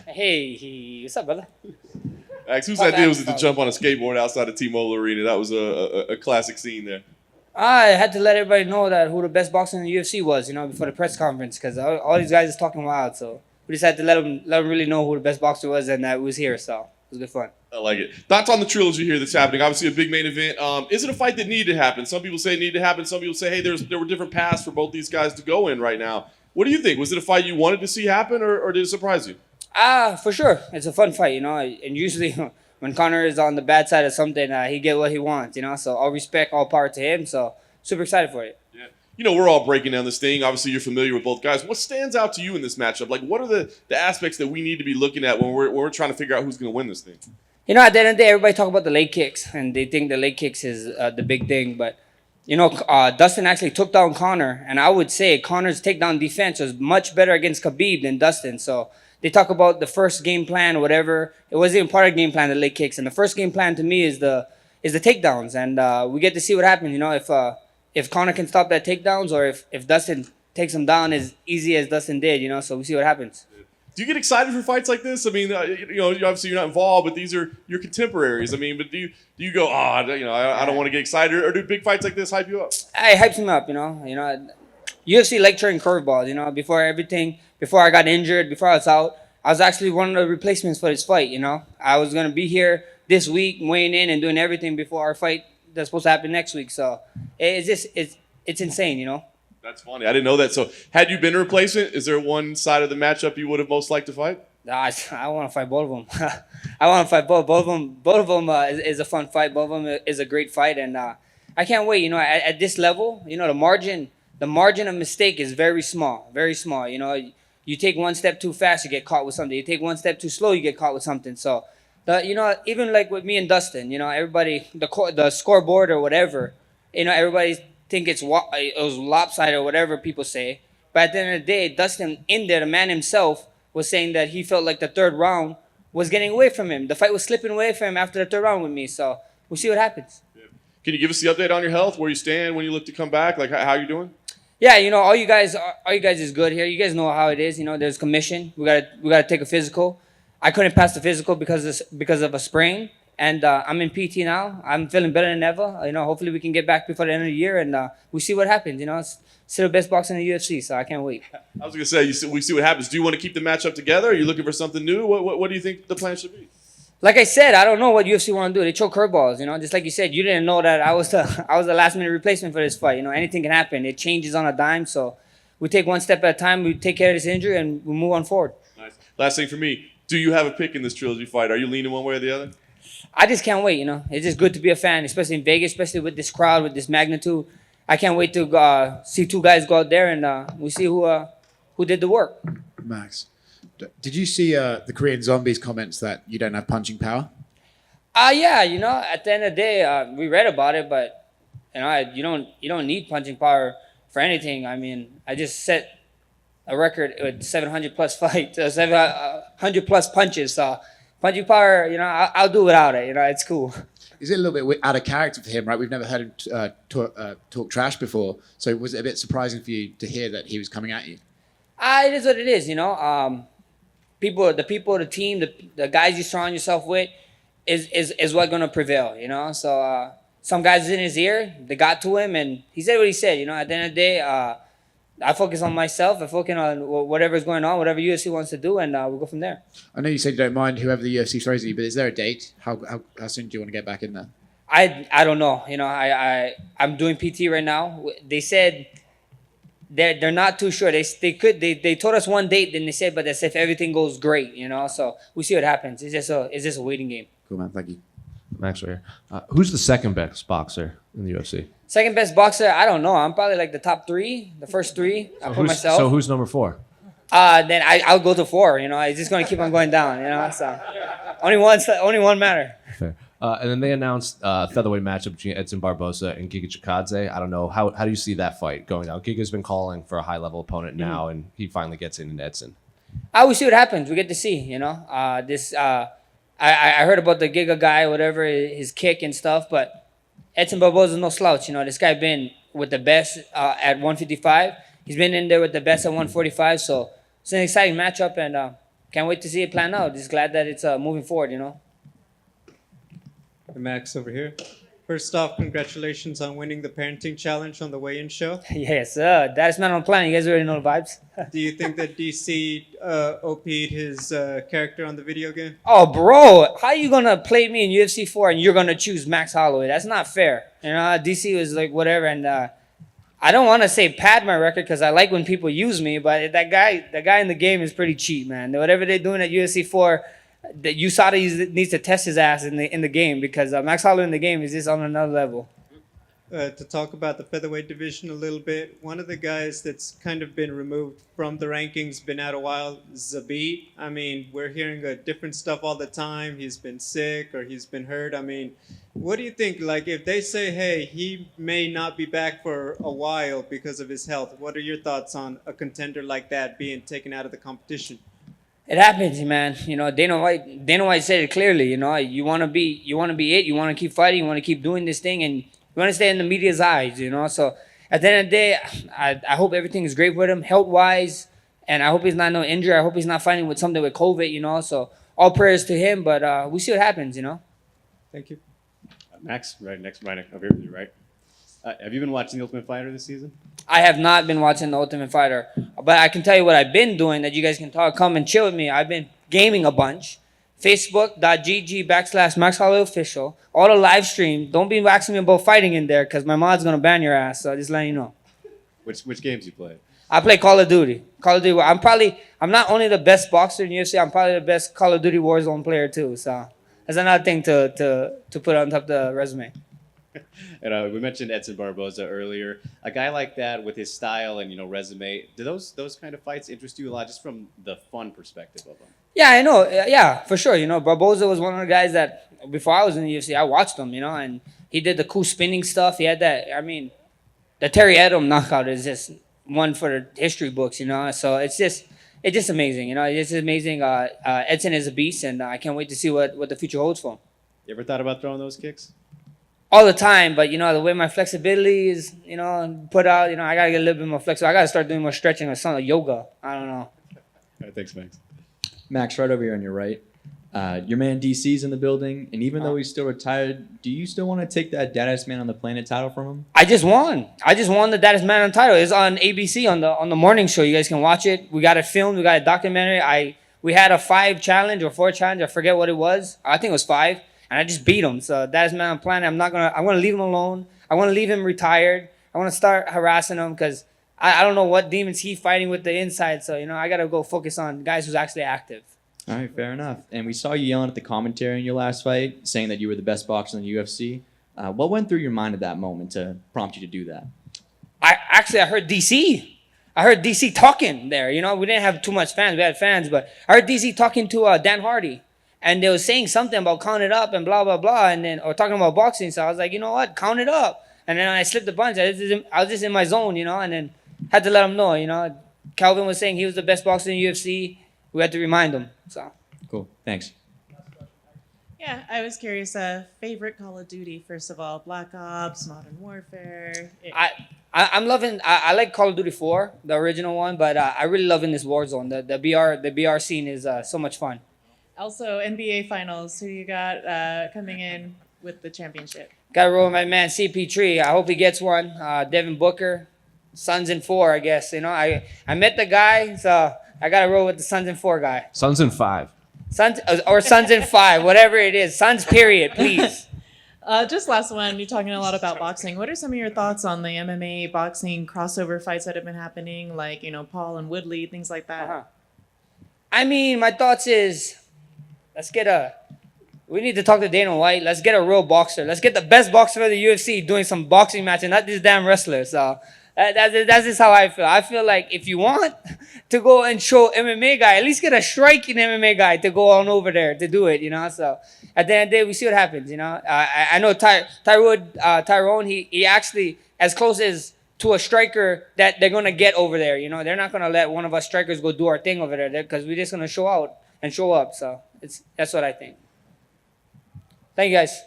Hey, what's up, brother? Max, whose Fuck idea was it to that. jump on a skateboard outside of T-Mobile Arena? That was a classic scene there. I had to let everybody know that who the best boxer in the UFC was, before the press conference, because all these guys is talking wild. So we decided to let them really know who the best boxer was, and that was here. So it was good fun. I like it. Thoughts on the trilogy here that's happening? Obviously, a big main event. Is it a fight that needed to happen? Some people say it needed to happen. Some people say, hey, there were different paths for both these guys to go in right now. What do you think? Was it a fight you wanted to see happen, or did it surprise you? For sure, it's a fun fight, and usually when Connor is on the bad side of something, he get what he wants. So all respect, all power to him. So super excited for it. Yeah. We're all breaking down this thing. Obviously, you're familiar with both guys. What stands out to you in this matchup? Like, what are the aspects that we need to be looking at when we're trying to figure out who's going to win this thing? At the end of the day, everybody talk about the leg kicks, and they think the leg kicks is the big thing. But Dustin actually took down Connor, and I would say Connor's takedown defense was much better against Khabib than Dustin. So they talk about the first game plan or whatever. It wasn't even part of the game plan, the leg kicks, and the first game plan to me is the takedowns, and we get to see what happens. If Connor can stop that takedowns, or if Dustin takes him down as easy as Dustin did. So we see what happens. Do you get excited for fights like this? I mean, obviously you're not involved, but these are your contemporaries. I mean, but do you go, I don't want to get excited, or do big fights like this hype you up? I hypes him up. UFC lecturing curveballs. Before I got injured, before I was out, I was actually one of the replacements for this fight. I was gonna be here this week, weighing in and doing everything before our fight that's supposed to happen next week. So it's insane. That's funny. I didn't know that. So, had you been a replacement, is there one side of the matchup you would have most liked to fight? I want to fight both of them. I want to fight both. Both of them. Both of them is a fun fight. Both of them is a great fight, and I can't wait. At this level, the margin of mistake is very small, very small. You take one step too fast, you get caught with something. You take one step too slow, you get caught with something. So, even like with me and Dustin, everybody the scoreboard or whatever, everybody think it was lopsided or whatever people say. But at the end of the day, Dustin in there, the man himself, was saying that he felt like the third round was getting away from him. The fight was slipping away from him after the third round with me. So we'll see what happens. Can you give us the update on your health, where you stand, when you look to come back, like how you doing? Yeah, all you guys is good here. You guys know how it is. There's commission. We gotta take a physical. I couldn't pass the physical because of a sprain, and I'm in PT now. I'm feeling better than ever. Hopefully we can get back before the end of the year, and we see what happens. It's still the best boxer in the UFC, so I can't wait. I was gonna say, we see what happens. Do you want to keep the matchup together? Are you looking for something new? What do you think the plan should be? Like I said, I don't know what UFC want to do. They throw curveballs, just like you said. You didn't know that I was the last minute replacement for this fight. Anything can happen. It changes on a dime. So we take one step at a time. We take care of this injury and we move on forward. Nice. Last thing for me. Do you have a pick in this trilogy fight? Are you leaning one way or the other? I just can't wait. It's just good to be a fan, especially in Vegas, especially with this crowd, with this magnitude. I can't wait to see two guys go out there and we see who did the work. Max, did you see the Korean Zombies comments that you don't have punching power? Yeah. At the end of the day, we read about it, but you don't need punching power for anything. I mean, I just set a record with 700 plus fights, 700 plus punches. So punching power, I'll do without it. It's cool. Is it a little bit out of character for him, right? We've never heard him talk trash before. So was it a bit surprising for you to hear that he was coming at you? It is what it is. The team, the guys you surround yourself with is what gonna prevail. So some guys in his ear, they got to him, and he said what he said. At the end of the day, I focus on myself. I focus on whatever's going on, whatever UFC wants to do, and we'll go from there. I know you said you don't mind whoever the UFC throws at you, but is there a date? How soon do you want to get back in there? I don't know. I'm doing PT right now. They said they're not too sure. They told us one date, then they said, but that's if everything goes great. So we see what happens. It's just a waiting game. Cool, man. Thank you. Max right here. Who's the second best boxer in the UFC? Second best boxer, I don't know. I'm probably like the top three, the first three. I put myself. So who's number 4? Then I'll go to 4. It's just gonna keep on going down. So only one matter. Fair. And then they announced featherweight matchup between Edson Barbosa and Gigachikaze. I don't know how do you see that fight going down? Giga's been calling for a high level opponent now, and he finally gets in Edson. I will see what happens. We get to see. I heard about the Giga guy, whatever his kick and stuff, but Edson Barbosa is no slouch. This guy been with the best at 155. He's been in there with the best at 145. So it's an exciting matchup, and can't wait to see it plan out. Just glad that it's moving forward, you know. Max over here. First off, congratulations on winning the parenting challenge on the weigh-in show. Yes, that's man on the planet. You guys already know the vibes. Do you think that DC OP'd his character on the video game? Oh, bro, how you gonna play me in UFC 4 and you're gonna choose Max Holloway? That's not fair. You know, DC was like whatever, and I don't want to say pad my record because I like when people use me, but that guy in the game is pretty cheap, man. Whatever they're doing at UFC 4, that USADA needs to test his ass in the game because Max Holloway in the game is just on another level. To talk about the featherweight division a little bit, one of the guys that's kind of been removed from the rankings, been out a while, Zabit. I mean, we're hearing different stuff all the time. He's been sick or he's been hurt. I mean, what do you think? Like, if they say, hey, he may not be back for a while because of his health, what are your thoughts on a contender like that being taken out of the competition? It happens, man. You know, Dana White said it clearly. You know, you want to be it. You want to keep fighting. You want to keep doing this thing, and you want to stay in the media's eyes, you know. So at the end of the day, I hope everything is great with him health-wise, and I hope he's not no injury. I hope he's not fighting with something with COVID, you know. So all prayers to him, but we see what happens, you know. Thank you. Max, right over here with you, right? Have you been watching The Ultimate Fighter this season? I have not been watching The Ultimate Fighter, but I can tell you what I've been doing that you guys can come and chill with me. I've been gaming a bunch. Facebook.gg/Max Holloway Official. All the live stream. Don't be asking me about fighting in there because my mod's going to ban your ass. So just letting you know. Which games you play? I play Call of Duty. I'm not only the best boxer in UFC, I'm probably the best Call of Duty Warzone player too. So that's another thing to put on top of the resume. And we mentioned Edson Barbosa earlier. A guy like that with his style and resume, do those kind of fights interest you a lot, just from the fun perspective of them? Yeah, I know. Yeah, for sure. You know, Barbosa was one of the guys that before I was in the UFC, I watched him. You know, and he did the cool spinning stuff. He had that. I mean, the Terry Edom knockout is just one for the history books. You know, so it's just amazing. You know, it's just amazing. Edson is a beast, and I can't wait to see what the future holds for him. You ever thought about throwing those kicks? All the time, but you know the way my flexibility is, you know, put out. You know, I gotta get a little bit more flexible. I gotta start doing more stretching or something, like yoga. I don't know. All right, thanks, Max. Max, right over here on your right. Your man DC's in the building, and even though he's still retired, do you still want to take that Daddest Man on the Planet title from him? I just won the Daddest Man on title. It's on ABC on the morning show. You guys can watch it. We got it filmed. We got a documentary. We had a 5 challenge or 4 challenge. I forget what it was. I think it was 5, and I just beat him. So Daddest Man on Planet. I'm gonna leave him alone. I want to leave him retired. I want to start harassing him because I don't know what demons he's fighting with the inside. So, you know, I got to go focus on guys who's actually active. All right, fair enough. And we saw you yelling at the commentary in your last fight, saying that you were the best boxer in the UFC. What went through your mind at that moment to prompt you to do that? I heard DC. I heard DC talking there. You know, we didn't have too much fans. We had fans, but I heard DC talking to Dan Hardy. And they was saying something about count it up and blah, blah, blah. And then, or talking about boxing. So I was like, you know what? Count it up. And then I slipped a bunch. I was just in my zone, you know, and then had to let him know, you know. Calvin was saying he was the best boxer in UFC. We had to remind him. So Cool. Thanks. Yeah, I was curious. Favorite Call of Duty, first of all, Black Ops, Modern Warfare. I'm loving. I like Call of Duty 4, the original one, but I really love in this Warzone. The BR scene is so much fun. Also, NBA Finals. Who you got coming in with the championship? Got to roll with my man CP3. I hope he gets one. Devin Booker, Suns in 4, I guess. You know, I met the guy, so I got to roll with the Suns in 4 guy. Suns in 5. Suns or Suns in 5, whatever it is. Suns period, please. Just last one. You're talking a lot about boxing. What are some of your thoughts on the MMA boxing crossover fights that have been happening, like, you know, Paul and Woodley, things like that? I mean, my thoughts is, we need to talk to Dana White. Let's get a real boxer. Let's get the best boxer of the UFC doing some boxing match and not this damn wrestler. So that's just how I feel. I feel like if you want to go and show MMA guy, at least get a striking MMA guy to go on over there to do it, you know. So at the end of the day, we see what happens, you know. I know Tyrone, he actually as close as to a striker that they're going to get over there, you know. They're not going to let one of us strikers go do our thing over there because we're just going to show out and show up. So that's what I think. Thank you, guys.